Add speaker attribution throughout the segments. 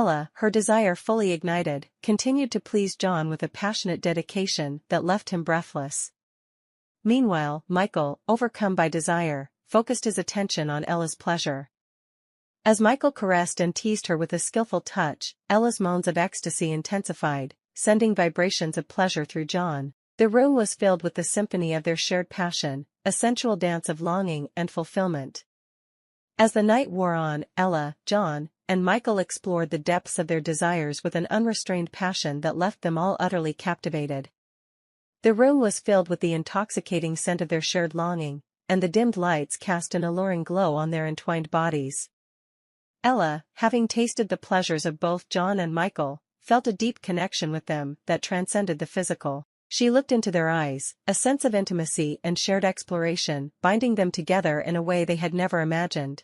Speaker 1: Ella, her desire fully ignited, continued to please John with a passionate dedication that left him breathless. Meanwhile, Michael, overcome by desire, focused his attention on Ella's pleasure. As Michael caressed and teased her with a skillful touch, Ella's moans of ecstasy intensified, sending vibrations of pleasure through John. The room was filled with the symphony of their shared passion, a sensual dance of longing and fulfillment. As the night wore on, Ella, John, and Michael explored the depths of their desires with an unrestrained passion that left them all utterly captivated. The room was filled with the intoxicating scent of their shared longing, and the dimmed lights cast an alluring glow on their entwined bodies. Ella, having tasted the pleasures of both John and Michael, felt a deep connection with them that transcended the physical. She looked into their eyes, a sense of intimacy and shared exploration binding them together in a way they had never imagined.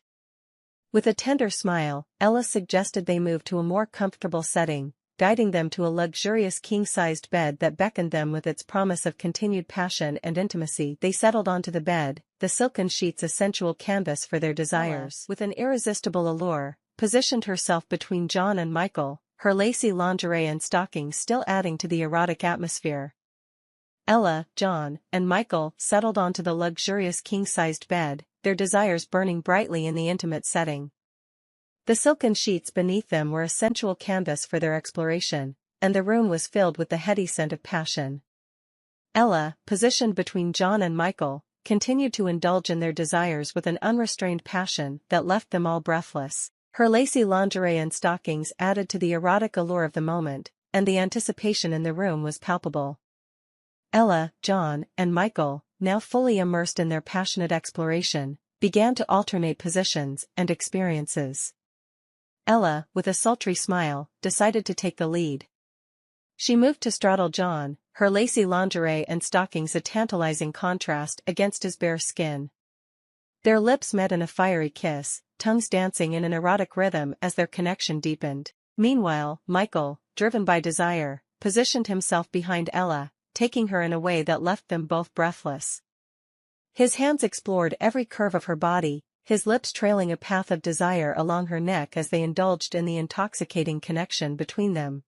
Speaker 1: With a tender smile, Ella suggested they move to a more comfortable setting, guiding them to a luxurious king-sized bed that beckoned them with its promise of continued passion and intimacy. They settled onto the bed, the silken sheets a sensual canvas for their desires. Ella, with an irresistible allure, positioned herself between John and Michael, her lacy lingerie and stockings still adding to the erotic atmosphere. Ella, John, and Michael settled onto the luxurious king-sized bed, their desires burning brightly in the intimate setting. The silken sheets beneath them were a sensual canvas for their exploration, and the room was filled with the heady scent of passion. Ella, positioned between John and Michael, continued to indulge in their desires with an unrestrained passion that left them all breathless. Her lacy lingerie and stockings added to the erotic allure of the moment, and the anticipation in the room was palpable. Ella, John, and Michael, now fully immersed in their passionate exploration, began to alternate positions and experiences. Ella, with a sultry smile, decided to take the lead. She moved to straddle John, her lacy lingerie and stockings a tantalizing contrast against his bare skin. Their lips met in a fiery kiss, tongues dancing in an erotic rhythm as their connection deepened. Meanwhile, Michael, driven by desire, positioned himself behind Ella, taking her in a way that left them both breathless. His hands explored every curve of her body, his lips trailing a path of desire along her neck as they indulged in the intoxicating connection between them.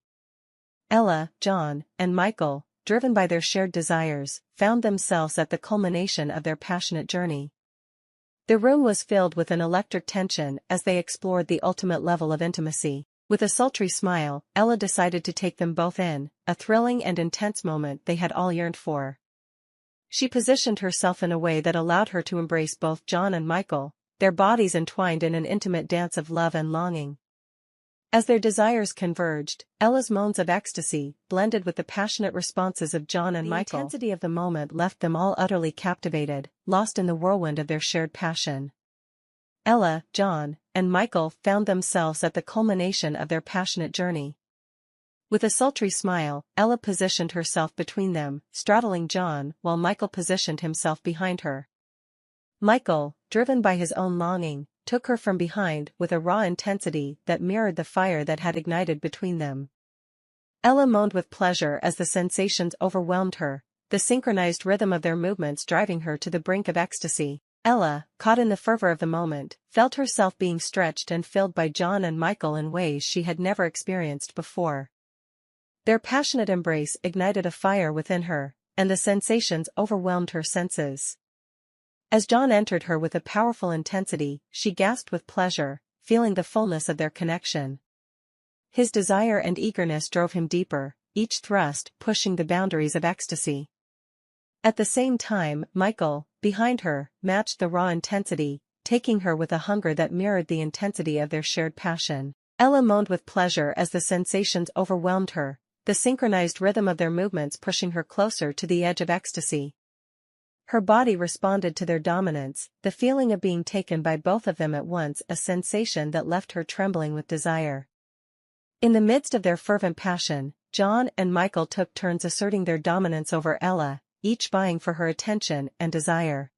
Speaker 1: Ella, John, and Michael, driven by their shared desires, found themselves at the culmination of their passionate journey. The room was filled with an electric tension as they explored the ultimate level of intimacy. With a sultry smile, Ella decided to take them both in, a thrilling and intense moment they had all yearned for. She positioned herself in a way that allowed her to embrace both John and Michael, their bodies entwined in an intimate dance of love and longing. As their desires converged, Ella's moans of ecstasy blended with the passionate responses of John and Michael. The intensity of the moment left them all utterly captivated, lost in the whirlwind of their shared passion. Ella, John, and Michael found themselves at the culmination of their passionate journey. With a sultry smile, Ella positioned herself between them, straddling John, while Michael positioned himself behind her. Michael, driven by his own longing, took her from behind with a raw intensity that mirrored the fire that had ignited between them. Ella moaned with pleasure as the sensations overwhelmed her, the synchronized rhythm of their movements driving her to the brink of ecstasy. Ella, caught in the fervor of the moment, felt herself being stretched and filled by John and Michael in ways she had never experienced before. Their passionate embrace ignited a fire within her, and the sensations overwhelmed her senses. As John entered her with a powerful intensity, she gasped with pleasure, feeling the fullness of their connection. His desire and eagerness drove him deeper, each thrust pushing the boundaries of ecstasy. At the same time, Michael, behind her, matched the raw intensity, taking her with a hunger that mirrored the intensity of their shared passion. Ella moaned with pleasure as the sensations overwhelmed her, the synchronized rhythm of their movements pushing her closer to the edge of ecstasy. Her body responded to their dominance, the feeling of being taken by both of them at once, a sensation that left her trembling with desire. In the midst of their fervent passion, John and Michael took turns asserting their dominance over Ella, each vying for her attention and desire.